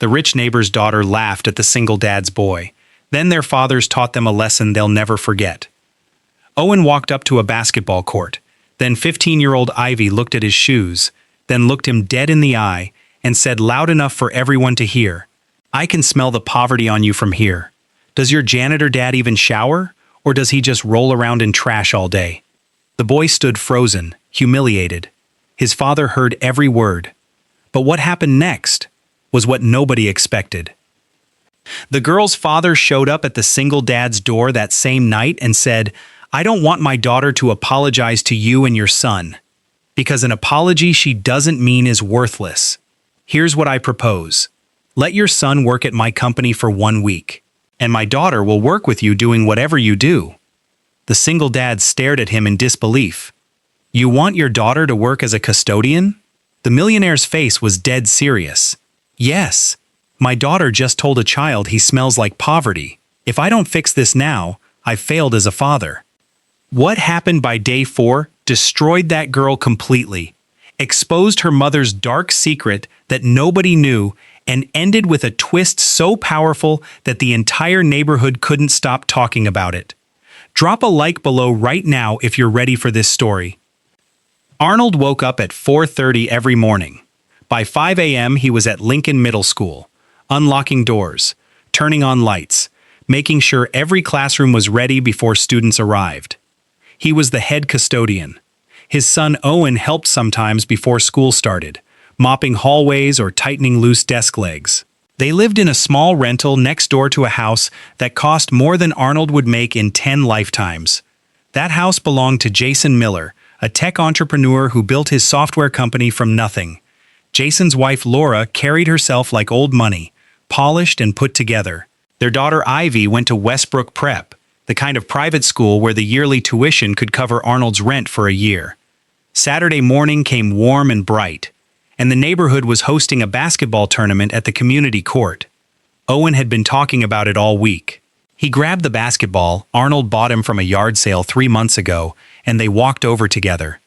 The rich neighbor's daughter laughed at the single dad's boy. Then their fathers taught them a lesson they'll never forget. Owen walked up to a basketball court. Then 15-year-old Ivy looked at his shoes, then looked him dead in the eye, and said loud enough for everyone to hear, "I can smell the poverty on you from here. Does your janitor dad even shower? Or does he just roll around in trash all day?" The boy stood frozen, humiliated. His father heard every word. But what happened next was what nobody expected. The girl's father showed up at the single dad's door that same night and said, "I don't want my daughter to apologize to you and your son, because an apology she doesn't mean is worthless. Here's what I propose. Let your son work at my company for 1 week, and my daughter will work with you doing whatever you do." The single dad stared at him in disbelief. "You want your daughter to work as a custodian?" The millionaire's face was dead serious. "Yes. My daughter just told a child he smells like poverty. If I don't fix this now, I've failed as a father." What happened by day 4 destroyed that girl completely, exposed her mother's dark secret that nobody knew, and ended with a twist so powerful that the entire neighborhood couldn't stop talking about it. Drop a like below right now if you're ready for this story. Arnold woke up at 4:30 every morning. By 5 a.m. he was at Lincoln Middle School, unlocking doors, turning on lights, making sure every classroom was ready before students arrived. He was the head custodian. His son Owen helped sometimes before school started, mopping hallways or tightening loose desk legs. They lived in a small rental next door to a house that cost more than Arnold would make in 10 lifetimes. That house belonged to Jason Miller, a tech entrepreneur who built his software company from nothing. Jason's wife Laura carried herself like old money, polished and put together. Their daughter Ivy went to Westbrook Prep, the kind of private school where the yearly tuition could cover Arnold's rent for a year. Saturday morning came warm and bright, and the neighborhood was hosting a basketball tournament at the community court. Owen had been talking about it all week. He grabbed the basketball Arnold bought him from a yard sale 3 months ago, and they walked over together.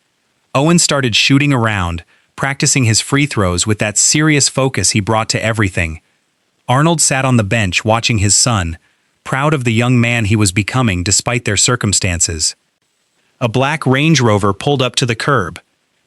Owen started shooting around, practicing his free throws with that serious focus he brought to everything. Arnold sat on the bench watching his son, proud of the young man he was becoming despite their circumstances. A black Range Rover pulled up to the curb.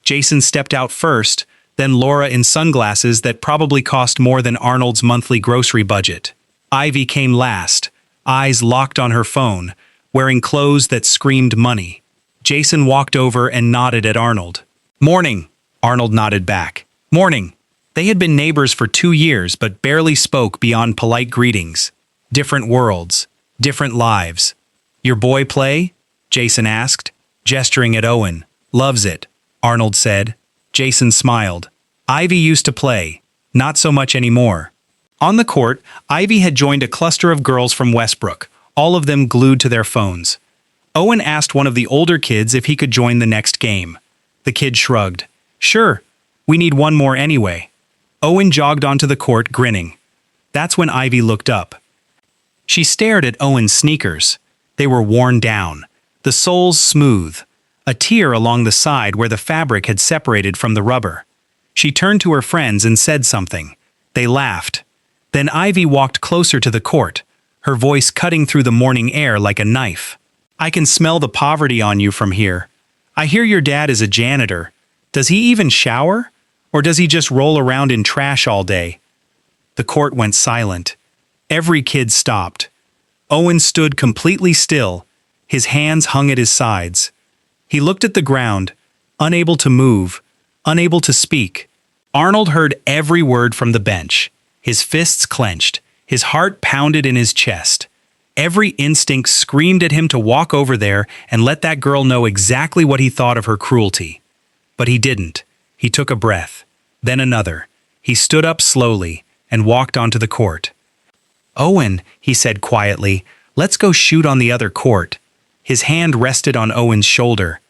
Jason stepped out first, then Laura in sunglasses that probably cost more than Arnold's monthly grocery budget. Ivy came last, eyes locked on her phone, wearing clothes that screamed money. Jason walked over and nodded at Arnold. "Morning," Arnold nodded back. "Morning." They had been neighbors for 2 years but barely spoke beyond polite greetings. Different worlds, different lives. "Your boy play?" Jason asked, gesturing at Owen. "Loves it," Arnold said. Jason smiled. "Ivy used to play. Not so much anymore." On the court, Ivy had joined a cluster of girls from Westbrook, all of them glued to their phones. Owen asked one of the older kids if he could join the next game. The kid shrugged. "Sure, we need one more anyway." Owen jogged onto the court, grinning. That's when Ivy looked up. She stared at Owen's sneakers. They were worn down, the soles smooth, a tear along the side where the fabric had separated from the rubber. She turned to her friends and said something. They laughed. Then Ivy walked closer to the court, her voice cutting through the morning air like a knife. "I can smell the poverty on you from here. I hear your dad is a janitor. Does he even shower? Or does he just roll around in trash all day?" The court went silent. Every kid stopped. Owen stood completely still, his hands hung at his sides. He looked at the ground, unable to move, unable to speak. Arnold heard every word from the bench. His fists clenched, his heart pounded in his chest. Every instinct screamed at him to walk over there and let that girl know exactly what he thought of her cruelty. But he didn't. He took a breath, then another. He stood up slowly and walked onto the court. "Owen," he said quietly, "let's go shoot on the other court." His hand rested on Owen's shoulder.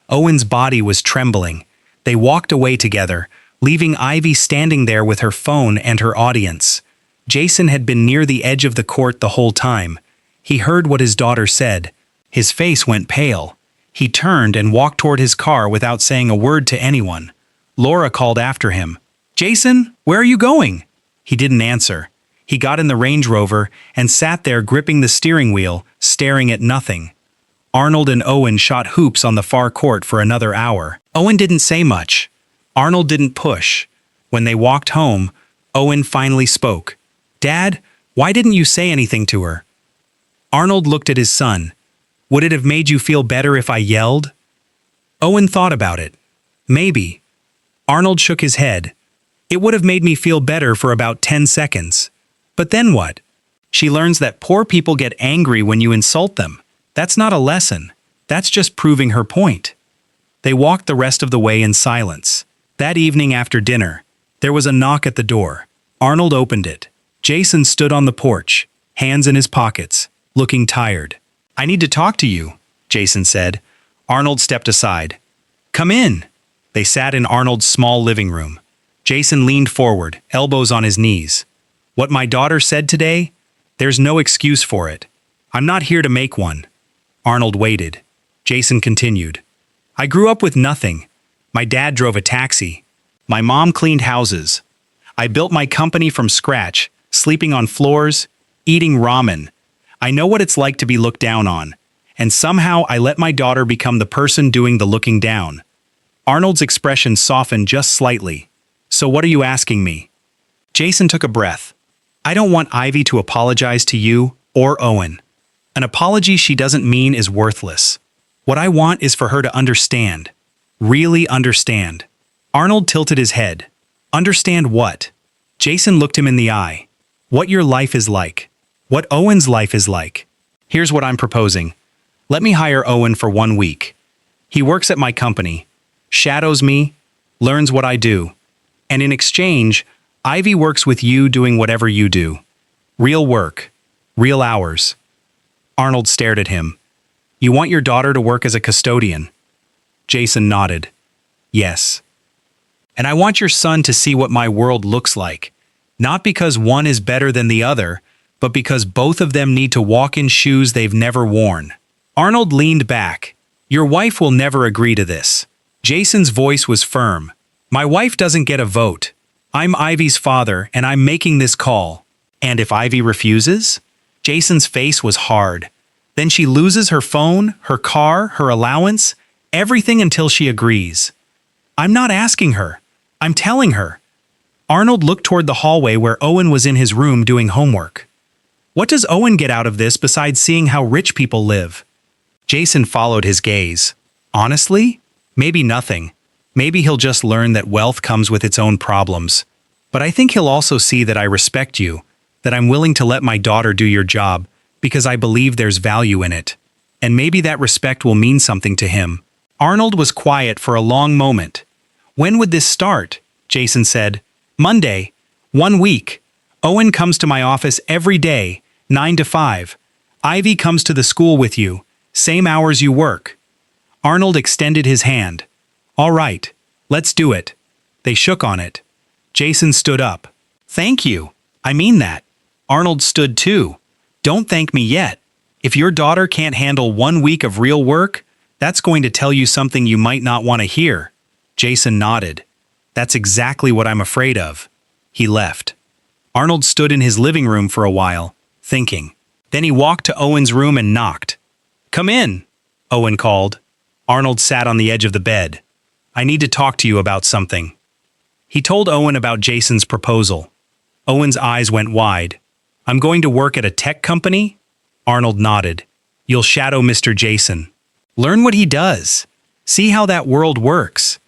Owen's body was trembling. They walked away together, leaving Ivy standing there with her phone and her audience. Jason had been near the edge of the court the whole time. He heard what his daughter said. His face went pale. He turned and walked toward his car without saying a word to anyone. Laura called after him. "Jason, where are you going?" He didn't answer. He got in the Range Rover and sat there gripping the steering wheel, staring at nothing. Arnold and Owen shot hoops on the far court for another hour. Owen didn't say much. Arnold didn't push. When they walked home, Owen finally spoke. "Dad, why didn't you say anything to her?" Arnold looked at his son. "Would it have made you feel better if I yelled?" Owen thought about it. "Maybe." Arnold shook his head. "It would have made me feel better for about 10 seconds. But then what? She learns that poor people get angry when you insult them. That's not a lesson. That's just proving her point." They walked the rest of the way in silence. That evening after dinner, there was a knock at the door. Arnold opened it. Jason stood on the porch, hands in his pockets, looking tired. "I need to talk to you," Jason said. Arnold stepped aside. "Come in." They sat in Arnold's small living room. Jason leaned forward, elbows on his knees. "What my daughter said today? There's no excuse for it. I'm not here to make one." Arnold waited. Jason continued. "I grew up with nothing. My dad drove a taxi. My mom cleaned houses. I built my company from scratch, sleeping on floors, eating ramen. I know what it's like to be looked down on. And somehow I let my daughter become the person doing the looking down." Arnold's expression softened just slightly. "So what are you asking me?" Jason took a breath. "I don't want Ivy to apologize to you or Owen. An apology she doesn't mean is worthless. What I want is for her to understand. Really understand." Arnold tilted his head. "Understand what?" Jason looked him in the eye. "What your life is like. What Owen's life is like. Here's what I'm proposing. Let me hire Owen for 1 week. He works at my company, shadows me, learns what I do. And in exchange, Ivy works with you doing whatever you do. Real work. Real hours." Arnold stared at him. "You want your daughter to work as a custodian?" Jason nodded. "Yes. And I want your son to see what my world looks like. Not because one is better than the other, but because both of them need to walk in shoes they've never worn." Arnold leaned back. "Your wife will never agree to this." Jason's voice was firm. "My wife doesn't get a vote. I'm Ivy's father, and I'm making this call. And if Ivy refuses?" Jason's face was hard. "Then she loses her phone, her car, her allowance, everything until she agrees. I'm not asking her. I'm telling her." Arnold looked toward the hallway where Owen was in his room doing homework. "What does Owen get out of this besides seeing how rich people live?" Jason followed his gaze. "Honestly? Maybe nothing. Maybe he'll just learn that wealth comes with its own problems. But I think he'll also see that I respect you, that I'm willing to let my daughter do your job, because I believe there's value in it. And maybe that respect will mean something to him." Arnold was quiet for a long moment. "When would this start?" Jason said. "Monday. 1 week. Owen comes to my office every day, 9 to 5. Ivy comes to the school with you. Same hours you work." Arnold extended his hand. "All right, let's do it." They shook on it. Jason stood up. "Thank you. I mean that." Arnold stood too. "Don't thank me yet. If your daughter can't handle 1 week of real work, that's going to tell you something you might not want to hear." Jason nodded. "That's exactly what I'm afraid of." He left. Arnold stood in his living room for a while, thinking. Then he walked to Owen's room and knocked. "Come in," Owen called. Arnold sat on the edge of the bed. "I need to talk to you about something." He told Owen about Jason's proposal. Owen's eyes went wide. "I'm going to work at a tech company?" Arnold nodded. "You'll shadow Mr. Jason. Learn what he does. See how that world works.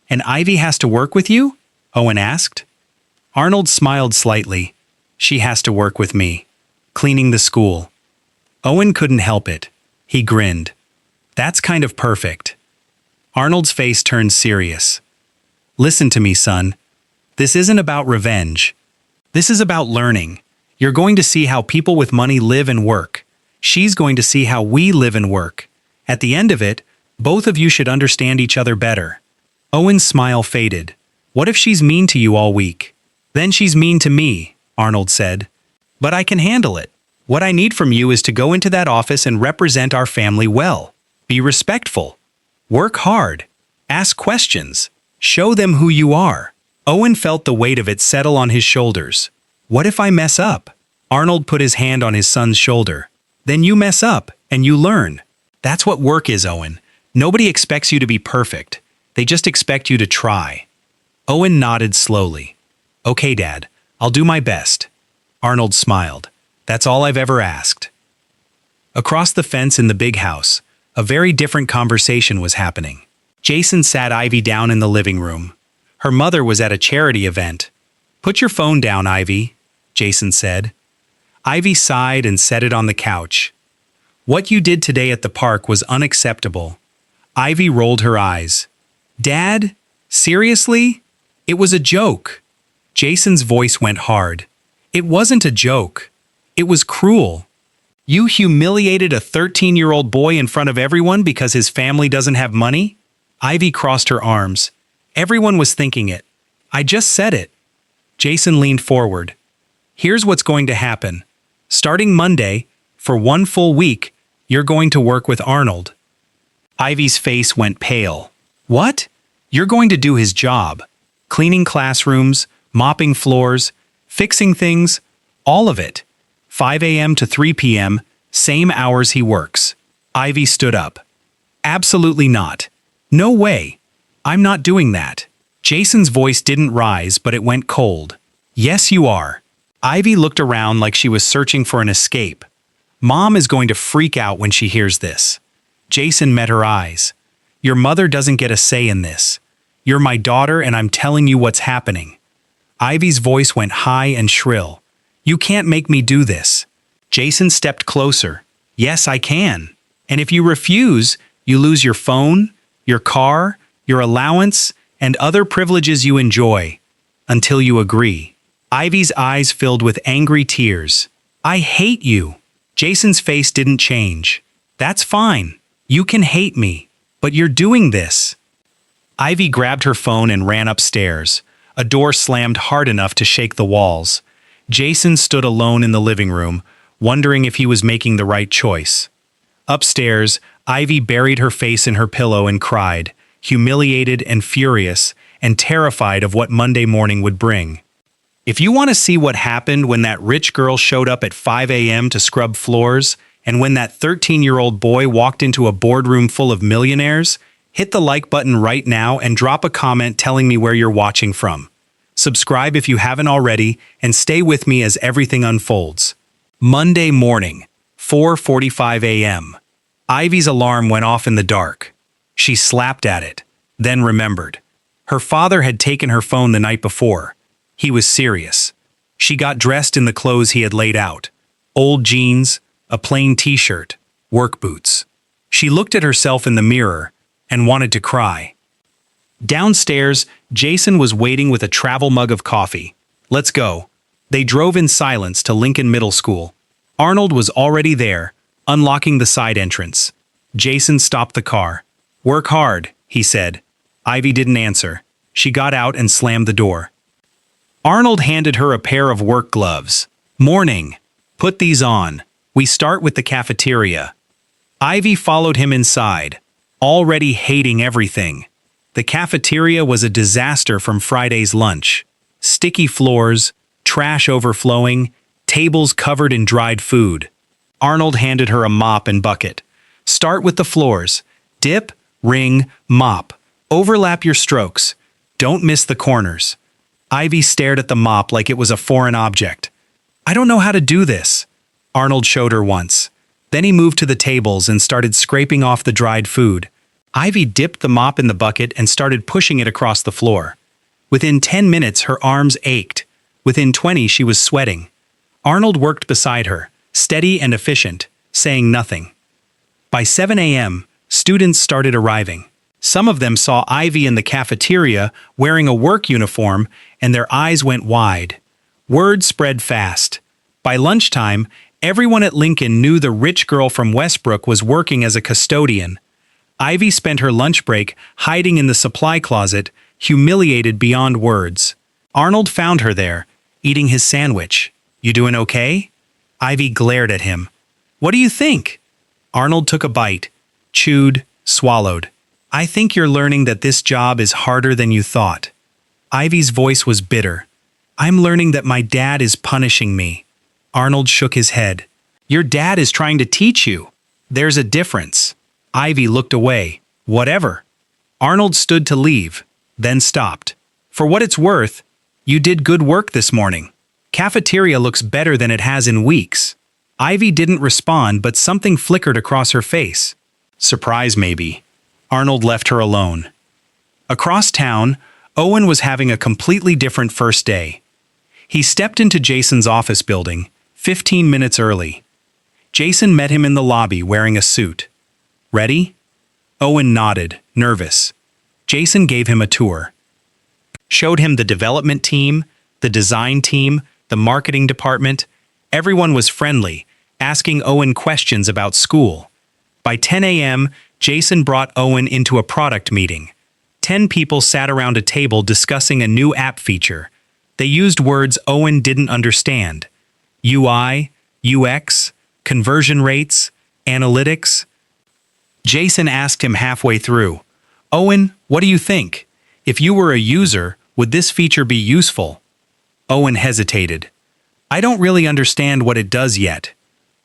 And Ivy has to work with you?" Owen asked. Arnold smiled slightly. "She has to work with me. Cleaning the school." Owen couldn't help it. He grinned. "That's kind of perfect." Arnold's face turned serious. "Listen to me, son. This isn't about revenge. This is about learning. You're going to see how people with money live and work. She's going to see how we live and work. At the end of it, both of you should understand each other better." Owen's smile faded. "What if she's mean to you all week?" "Then she's mean to me," Arnold said. "But I can handle it. What I need from you is to go into that office and represent our family well. Be respectful. Work hard. Ask questions. Show them who you are." Owen felt the weight of it settle on his shoulders. What if I mess up? Arnold put his hand on his son's shoulder. Then you mess up, and you learn. That's what work is, Owen. Nobody expects you to be perfect. They just expect you to try. Owen nodded slowly. Okay, Dad, I'll do my best. Arnold smiled. That's all I've ever asked. Across the fence in the big house, a very different conversation was happening. Jason sat Ivy down in the living room. Her mother was at a charity event. Put your phone down, Ivy, Jason said. Ivy sighed and set it on the couch. What you did today at the park was unacceptable. Ivy rolled her eyes. Dad? Seriously? It was a joke. Jason's voice went hard. It wasn't a joke. It was cruel. You humiliated a 13-year-old boy in front of everyone because his family doesn't have money? Ivy crossed her arms. Everyone was thinking it. I just said it. Jason leaned forward. Here's what's going to happen. Starting Monday, for 1 full week, you're going to work with Arnold. Ivy's face went pale. What? You're going to do his job. Cleaning classrooms, mopping floors, fixing things, all of it. 5 a.m. to 3 p.m., same hours he works. Ivy stood up. Absolutely not. No way. I'm not doing that. Jason's voice didn't rise, but it went cold. Yes, you are. Ivy looked around like she was searching for an escape. Mom is going to freak out when she hears this. Jason met her eyes. Your mother doesn't get a say in this. You're my daughter and I'm telling you what's happening. Ivy's voice went high and shrill. You can't make me do this. Jason stepped closer. Yes, I can. And if you refuse, you lose your phone, your car, your allowance, and other privileges you enjoy. Until you agree. Ivy's eyes filled with angry tears. I hate you. Jason's face didn't change. That's fine. You can hate me. But you're doing this. Ivy grabbed her phone and ran upstairs. A door slammed hard enough to shake the walls. Jason stood alone in the living room, wondering if he was making the right choice. Upstairs, Ivy buried her face in her pillow and cried, humiliated and furious, and terrified of what Monday morning would bring. If you want to see what happened when that rich girl showed up at 5 a.m. to scrub floors, and when that 13-year-old boy walked into a boardroom full of millionaires, hit the like button right now and drop a comment telling me where you're watching from. Subscribe if you haven't already, and stay with me as everything unfolds. Monday morning, 4:45 a.m. Ivy's alarm went off in the dark. She slapped at it, then remembered. Her father had taken her phone the night before. He was serious. She got dressed in the clothes he had laid out. Old jeans, a plain t-shirt, work boots. She looked at herself in the mirror and wanted to cry. Downstairs, Jason was waiting with a travel mug of coffee. Let's go. They drove in silence to Lincoln Middle School. Arnold was already there, unlocking the side entrance. Jason stopped the car. Work hard, he said. Ivy didn't answer. She got out and slammed the door. Arnold handed her a pair of work gloves. Morning. Put these on. We start with the cafeteria. Ivy followed him inside, already hating everything. The cafeteria was a disaster from Friday's lunch. Sticky floors, trash overflowing, tables covered in dried food. Arnold handed her a mop and bucket. Start with the floors. Dip, wring, mop. Overlap your strokes. Don't miss the corners. Ivy stared at the mop like it was a foreign object. I don't know how to do this. Arnold showed her once. Then he moved to the tables and started scraping off the dried food. Ivy dipped the mop in the bucket and started pushing it across the floor. Within 10 minutes, her arms ached. Within 20, she was sweating. Arnold worked beside her, steady and efficient, saying nothing. By 7 a.m., students started arriving. Some of them saw Ivy in the cafeteria wearing a work uniform, and their eyes went wide. Word spread fast. By lunchtime, everyone at Lincoln knew the rich girl from Westbrook was working as a custodian. Ivy spent her lunch break hiding in the supply closet, humiliated beyond words. Arnold found her there, eating his sandwich. You doing okay? Ivy glared at him. What do you think? Arnold took a bite, chewed, swallowed. I think you're learning that this job is harder than you thought. Ivy's voice was bitter. I'm learning that my dad is punishing me. Arnold shook his head. Your dad is trying to teach you. There's a difference. Ivy looked away. Whatever. Arnold stood to leave, then stopped. For what it's worth, you did good work this morning. Cafeteria looks better than it has in weeks. Ivy didn't respond, but something flickered across her face. Surprise, maybe. Arnold left her alone. Across town, Owen was having a completely different first day. He stepped into Jason's office building, 15 minutes early. Jason met him in the lobby wearing a suit. Ready? Owen nodded, nervous. Jason gave him a tour. Showed him the development team, the design team, the marketing department. Everyone was friendly, asking Owen questions about school. By 10 a.m., Jason brought Owen into a product meeting. 10 people sat around a table discussing a new app feature. They used words Owen didn't understand. UI, UX, conversion rates, analytics. Jason asked him halfway through, Owen, what do you think? If you were a user, would this feature be useful? Owen hesitated. I don't really understand what it does yet.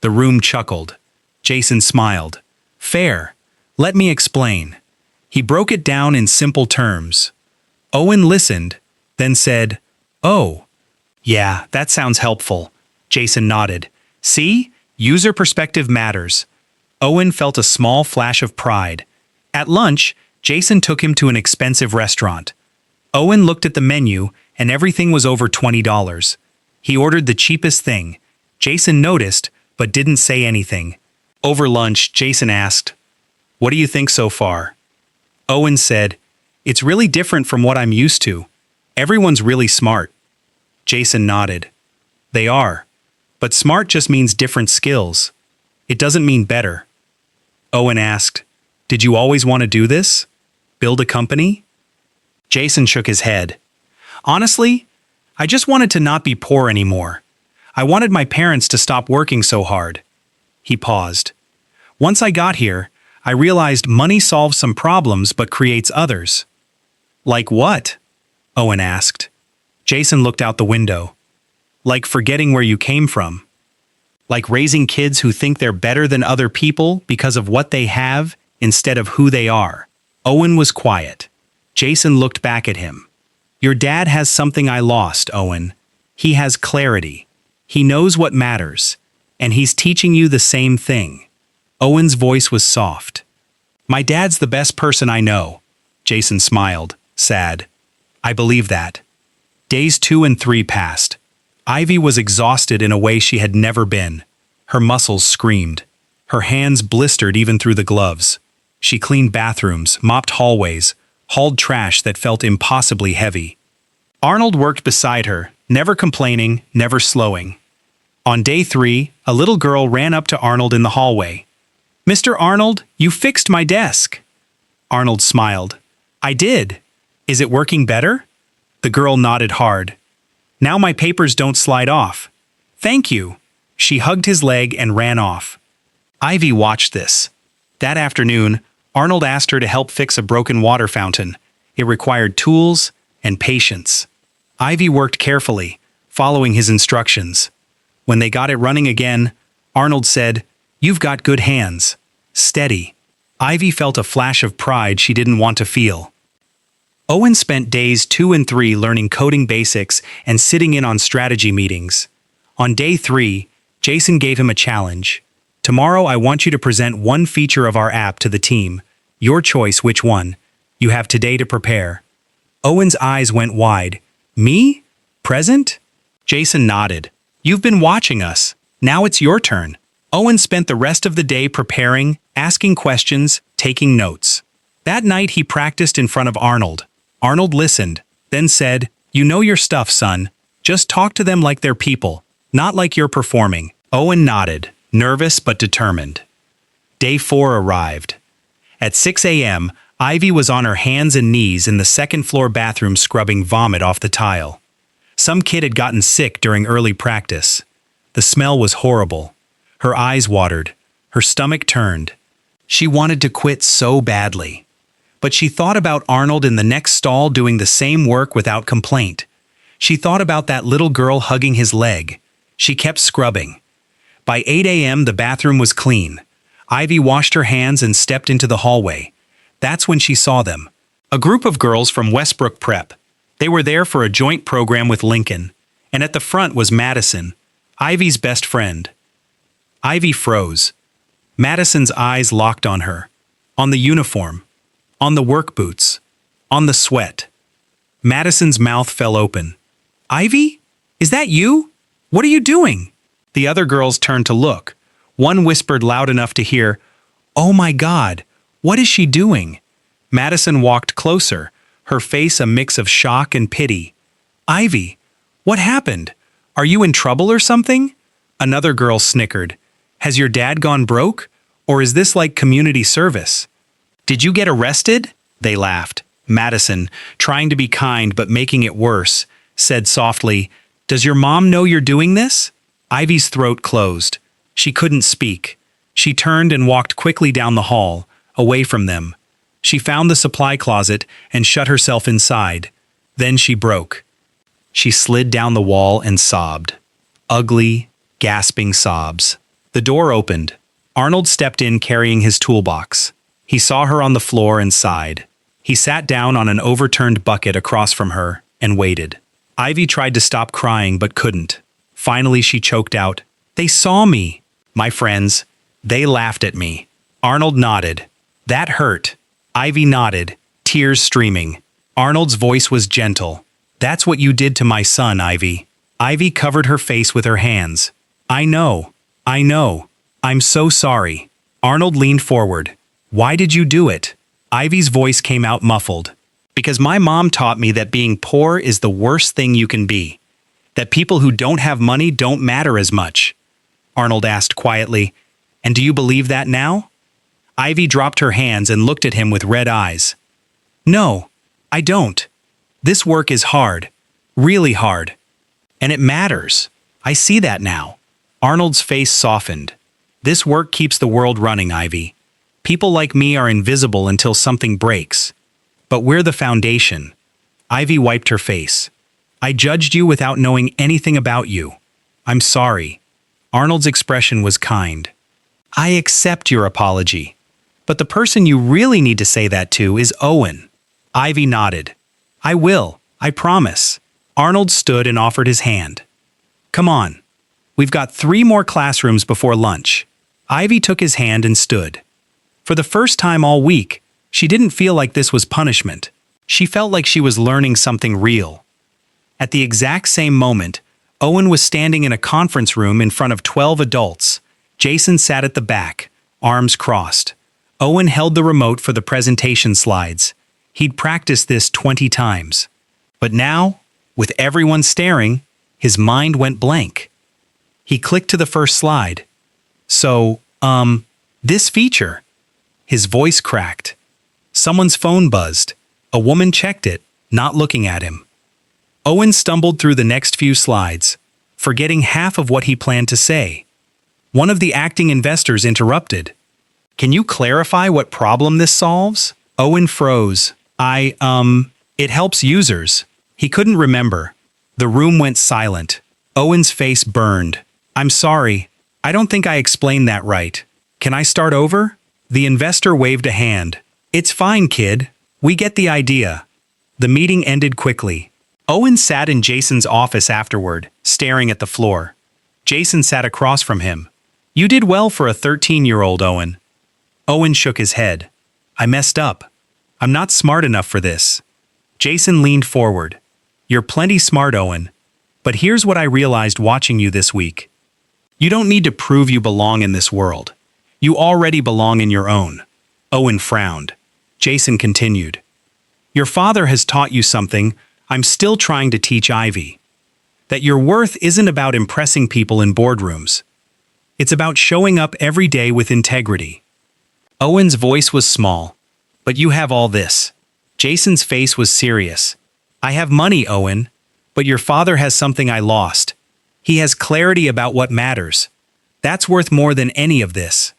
The room chuckled. Jason smiled. Fair. Let me explain. He broke it down in simple terms. Owen listened, then said, Oh, yeah, that sounds helpful. Jason nodded. See? User perspective matters. Owen felt a small flash of pride. At lunch, Jason took him to an expensive restaurant. Owen looked at the menu, and everything was over $20. He ordered the cheapest thing. Jason noticed, but didn't say anything. Over lunch, Jason asked, What do you think so far? Owen said, It's really different from what I'm used to. Everyone's really smart. Jason nodded. They are. But smart just means different skills. It doesn't mean better. Owen asked, Did you always want to do this? Build a company? Jason shook his head. Honestly, I just wanted to not be poor anymore. I wanted my parents to stop working so hard. He paused. Once I got here, I realized money solves some problems but creates others. Like what? Owen asked. Jason looked out the window. Like forgetting where you came from. Like raising kids who think they're better than other people because of what they have instead of who they are. Owen was quiet. Jason looked back at him. Your dad has something I lost, Owen. He has clarity. He knows what matters. And he's teaching you the same thing. Owen's voice was soft. My dad's the best person I know. Jason smiled, sad. I believe that. Days 2 and 3 passed. Ivy was exhausted in a way she had never been. Her muscles screamed. Her hands blistered even through the gloves. She cleaned bathrooms, mopped hallways, hauled trash that felt impossibly heavy. Arnold worked beside her, never complaining, never slowing. On day 3, a little girl ran up to Arnold in the hallway. Mr. Arnold, you fixed my desk. Arnold smiled. I did. Is it working better? The girl nodded hard. Now my papers don't slide off. Thank you. She hugged his leg and ran off. Ivy watched this. That afternoon, Arnold asked her to help fix a broken water fountain. It required tools and patience. Ivy worked carefully, following his instructions. When they got it running again, Arnold said, You've got good hands. Steady. Ivy felt a flash of pride she didn't want to feel. Owen spent days 2 and 3 learning coding basics and sitting in on strategy meetings. On day 3, Jason gave him a challenge. Tomorrow I want you to present one feature of our app to the team. Your choice which one. You have today to prepare. Owen's eyes went wide. Me? Present? Jason nodded. You've been watching us. Now it's your turn. Owen spent the rest of the day preparing, asking questions, taking notes. That night he practiced in front of Arnold. Arnold listened, then said, You know your stuff, son. Just talk to them like they're people, not like you're performing. Owen nodded, nervous but determined. Day 4 arrived. At 6 a.m., Ivy was on her hands and knees in the second-floor bathroom scrubbing vomit off the tile. Some kid had gotten sick during early practice. The smell was horrible. Her eyes watered. Her stomach turned. She wanted to quit so badly. But she thought about Arnold in the next stall doing the same work without complaint. She thought about that little girl hugging his leg. She kept scrubbing. By 8 a.m., the bathroom was clean. Ivy washed her hands and stepped into the hallway. That's when she saw them. A group of girls from Westbrook Prep. They were there for a joint program with Lincoln. And at the front was Madison, Ivy's best friend. Ivy froze. Madison's eyes locked on her. On the uniform. On the work boots. On the sweat. Madison's mouth fell open. Ivy? Is that you? What are you doing? The other girls turned to look. One whispered loud enough to hear, "Oh my God, what is she doing?" Madison walked closer, her face a mix of shock and pity. "Ivy, what happened? Are you in trouble or something?" Another girl snickered. "Has your dad gone broke? Or is this like community service?" "Did you get arrested?" They laughed. Madison, trying to be kind but making it worse, said softly, "Does your mom know you're doing this?" Ivy's throat closed. She couldn't speak. She turned and walked quickly down the hall, away from them. She found the supply closet and shut herself inside. Then she broke. She slid down the wall and sobbed. Ugly, gasping sobs. The door opened. Arnold stepped in carrying his toolbox. He saw her on the floor and sighed. He sat down on an overturned bucket across from her and waited. Ivy tried to stop crying but couldn't. Finally she choked out, "They saw me." "My friends, they laughed at me." Arnold nodded. "That hurt." Ivy nodded, tears streaming. Arnold's voice was gentle. "That's what you did to my son, Ivy." Ivy covered her face with her hands. I know. I'm so sorry." Arnold leaned forward. "Why did you do it?" Ivy's voice came out muffled. "Because my mom taught me that being poor is the worst thing you can be. That people who don't have money don't matter as much." Arnold asked quietly, "And do you believe that now?" Ivy dropped her hands and looked at him with red eyes. "No, I don't. This work is hard. Really hard. And it matters. I see that now." Arnold's face softened. "This work keeps the world running, Ivy. People like me are invisible until something breaks. But we're the foundation." Ivy wiped her face. "I judged you without knowing anything about you. I'm sorry." Arnold's expression was kind. "I accept your apology. But the person you really need to say that to is Owen." Ivy nodded. "I will. I promise." Arnold stood and offered his hand. "Come on. We've got 3 more classrooms before lunch." Ivy took his hand and stood. For the first time all week, she didn't feel like this was punishment. She felt like she was learning something real. At the exact same moment, Owen was standing in a conference room in front of 12 adults. Jason sat at the back, arms crossed. Owen held the remote for the presentation slides. He'd practiced this 20 times. But now, with everyone staring, his mind went blank. He clicked to the first slide. "So, this feature." His voice cracked. Someone's phone buzzed. A woman checked it, not looking at him. Owen stumbled through the next few slides, forgetting half of what he planned to say. One of the acting investors interrupted. "Can you clarify what problem this solves?" Owen froze. It helps users." He couldn't remember. The room went silent. Owen's face burned. "I'm sorry. I don't think I explained that right. Can I start over?" The investor waved a hand. "It's fine, kid. We get the idea." The meeting ended quickly. Owen sat in Jason's office afterward, staring at the floor. Jason sat across from him. "You did well for a 13-year-old, Owen." Owen shook his head. "I messed up. I'm not smart enough for this." Jason leaned forward. "You're plenty smart, Owen. But here's what I realized watching you this week. You don't need to prove you belong in this world. You already belong in your own." Owen frowned. Jason continued. "Your father has taught you something I'm still trying to teach Ivy. That your worth isn't about impressing people in boardrooms. It's about showing up every day with integrity." Owen's voice was small. "But you have all this." Jason's face was serious. "I have money, Owen. But your father has something I lost. He has clarity about what matters. That's worth more than any of this."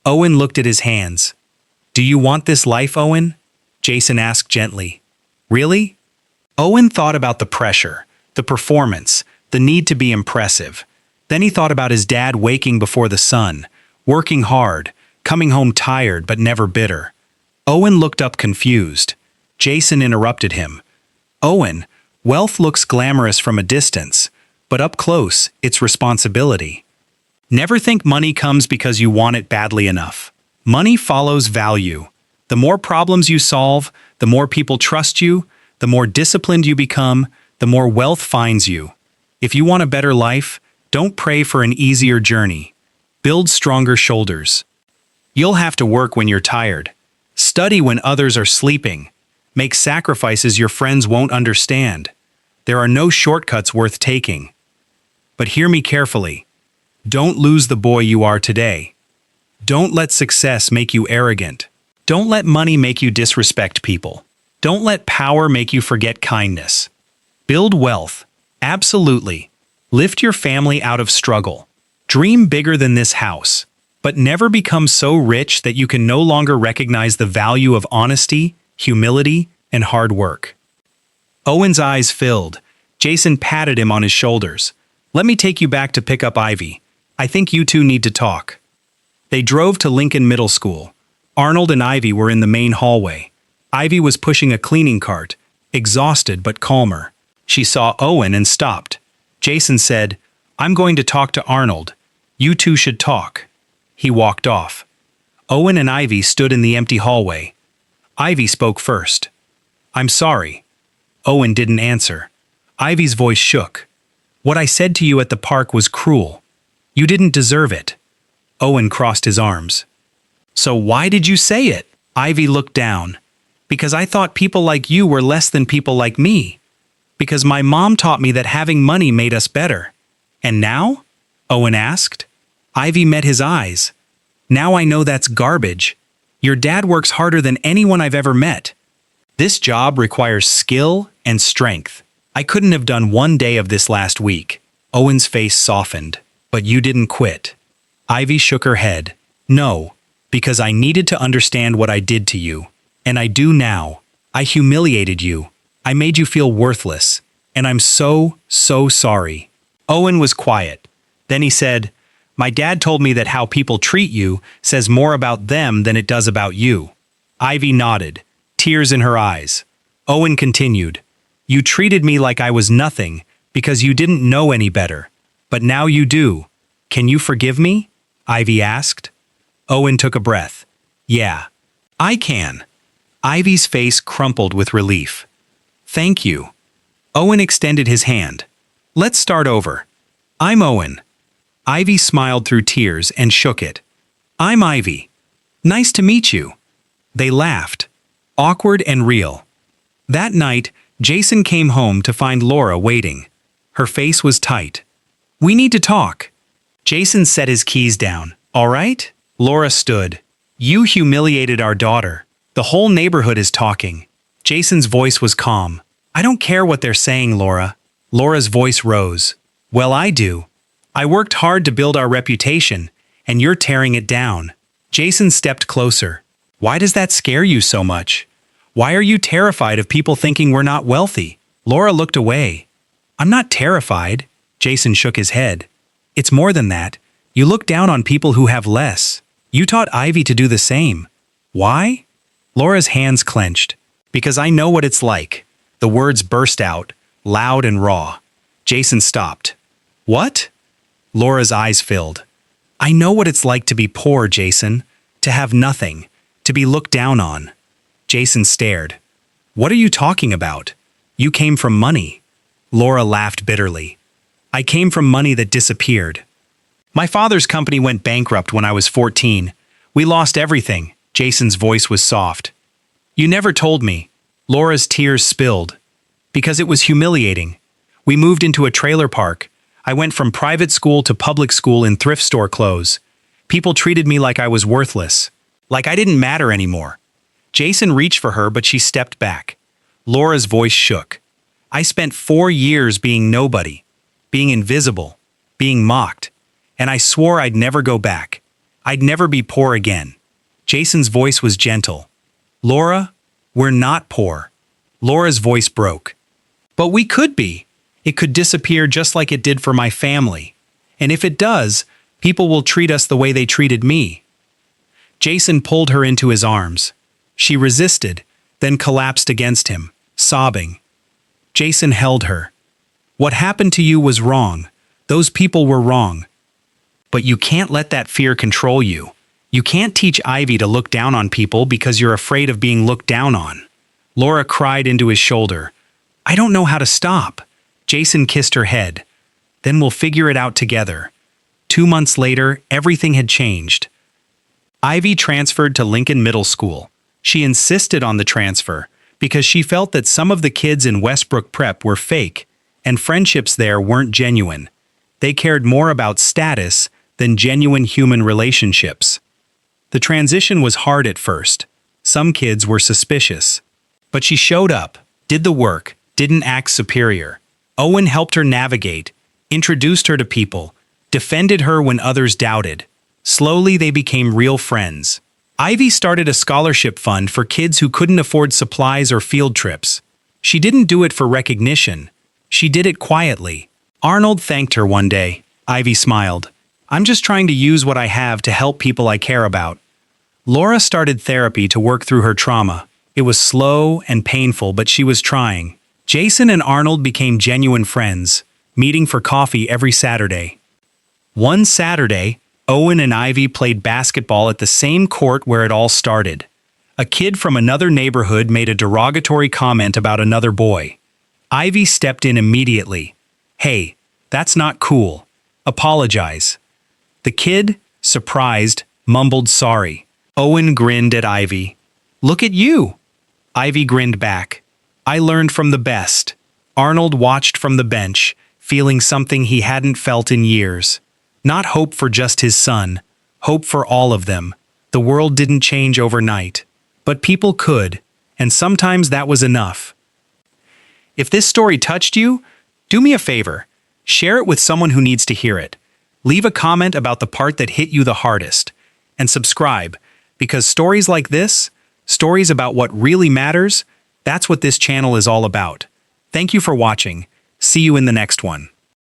Owen looked at his hands. "Do you want this life, Owen?" Jason asked gently. "Really?" Owen thought about the pressure, the performance, the need to be impressive. Then he thought about his dad waking before the sun, working hard, coming home tired but never bitter. Owen looked up confused. Jason interrupted him. "Owen, wealth looks glamorous from a distance, but up close, it's responsibility. Never think money comes because you want it badly enough. Money follows value. The more problems you solve, the more people trust you, the more disciplined you become, the more wealth finds you. If you want a better life, don't pray for an easier journey. Build stronger shoulders. You'll have to work when you're tired. Study when others are sleeping. Make sacrifices your friends won't understand. There are no shortcuts worth taking. But hear me carefully. Don't lose the boy you are today. Don't let success make you arrogant. Don't let money make you disrespect people. Don't let power make you forget kindness. Build wealth. Absolutely. Lift your family out of struggle. Dream bigger than this house. But never become so rich that you can no longer recognize the value of honesty, humility, and hard work." Owen's eyes filled. Jason patted him on his shoulders. "Let me take you back to pick up Ivy. I think you two need to talk." They drove to Lincoln Middle School. Arnold and Ivy were in the main hallway. Ivy was pushing a cleaning cart, exhausted but calmer. She saw Owen and stopped. Jason said, "I'm going to talk to Arnold. You two should talk." He walked off. Owen and Ivy stood in the empty hallway. Ivy spoke first. "I'm sorry." Owen didn't answer. Ivy's voice shook. "What I said to you at the park was cruel. You didn't deserve it." Owen crossed his arms. "So why did you say it?" Ivy looked down. "Because I thought people like you were less than people like me. Because my mom taught me that having money made us better." "And now?" Owen asked. Ivy met his eyes. "Now I know that's garbage. Your dad works harder than anyone I've ever met. This job requires skill and strength. I couldn't have done one day of this last week." Owen's face softened. "But you didn't quit." Ivy shook her head. "No, because I needed to understand what I did to you. And I do now. I humiliated you. I made you feel worthless. And I'm so sorry." Owen was quiet. Then he said, "My dad told me that how people treat you says more about them than it does about you." Ivy nodded, tears in her eyes. Owen continued, "You treated me like I was nothing because you didn't know any better. But now you do. Can you forgive me?" Ivy asked. Owen took a breath. "Yeah, I can." Ivy's face crumpled with relief. "Thank you." Owen extended his hand. "Let's start over. I'm Owen." Ivy smiled through tears and shook it. "I'm Ivy. Nice to meet you." They laughed, awkward and real. That night, Jason came home to find Laura waiting. Her face was tight. "We need to talk." Jason set his keys down. "All right?" Laura stood. "You humiliated our daughter. The whole neighborhood is talking." Jason's voice was calm. "I don't care what they're saying, Laura." Laura's voice rose. "Well, I do. I worked hard to build our reputation, and you're tearing it down." Jason stepped closer. "Why does that scare you so much? Why are you terrified of people thinking we're not wealthy?" Laura looked away. "I'm not terrified." Jason shook his head. "It's more than that. You look down on people who have less. You taught Ivy to do the same. Why?" Laura's hands clenched. "Because I know what it's like." The words burst out, loud and raw. Jason stopped. "What?" Laura's eyes filled. "I know what it's like to be poor, Jason. To have nothing. To be looked down on." Jason stared. "What are you talking about? You came from money." Laura laughed bitterly. "I came from money that disappeared. My father's company went bankrupt when I was 14. We lost everything." Jason's voice was soft. "You never told me." Laura's tears spilled. "Because it was humiliating. We moved into a trailer park. I went from private school to public school in thrift store clothes. People treated me like I was worthless. Like I didn't matter anymore." Jason reached for her, but she stepped back. Laura's voice shook. "I spent 4 years being nobody, being invisible, being mocked, and I swore I'd never go back. I'd never be poor again." Jason's voice was gentle. "Laura, we're not poor." Laura's voice broke. "But we could be. It could disappear just like it did for my family. And if it does, people will treat us the way they treated me. Jason pulled her into his arms. She resisted, then collapsed against him, sobbing. Jason held her. What happened to you was wrong. Those people were wrong. But you can't let that fear control you. You can't teach Ivy to look down on people because you're afraid of being looked down on. Laura cried into his shoulder. I don't know how to stop. Jason kissed her head. Then we'll figure it out together. 2 months later, everything had changed. Ivy transferred to Lincoln Middle School. She insisted on the transfer because she felt that some of the kids in Westbrook Prep were fake, and friendships there weren't genuine. They cared more about status than genuine human relationships. The transition was hard at first. Some kids were suspicious. But she showed up, did the work, didn't act superior. Owen helped her navigate, introduced her to people, defended her when others doubted. Slowly, they became real friends. Ivy started a scholarship fund for kids who couldn't afford supplies or field trips. She didn't do it for recognition. She did it quietly. Arnold thanked her one day. Ivy smiled. I'm just trying to use what I have to help people I care about. Laura started therapy to work through her trauma. It was slow and painful, but she was trying. Jason and Arnold became genuine friends, meeting for coffee every Saturday. One Saturday, Owen and Ivy played basketball at the same court where it all started. A kid from another neighborhood made a derogatory comment about another boy. Ivy stepped in immediately. Hey, that's not cool. Apologize. The kid, surprised, mumbled sorry. Owen grinned at Ivy. Look at you. Ivy grinned back. I learned from the best. Arnold watched from the bench, feeling something he hadn't felt in years. Not hope for just his son, hope for all of them. The world didn't change overnight. But people could, and sometimes that was enough. If this story touched you, do me a favor. Share it with someone who needs to hear it. Leave a comment about the part that hit you the hardest. And subscribe, because stories like this, stories about what really matters, that's what this channel is all about. Thank you for watching. See you in the next one.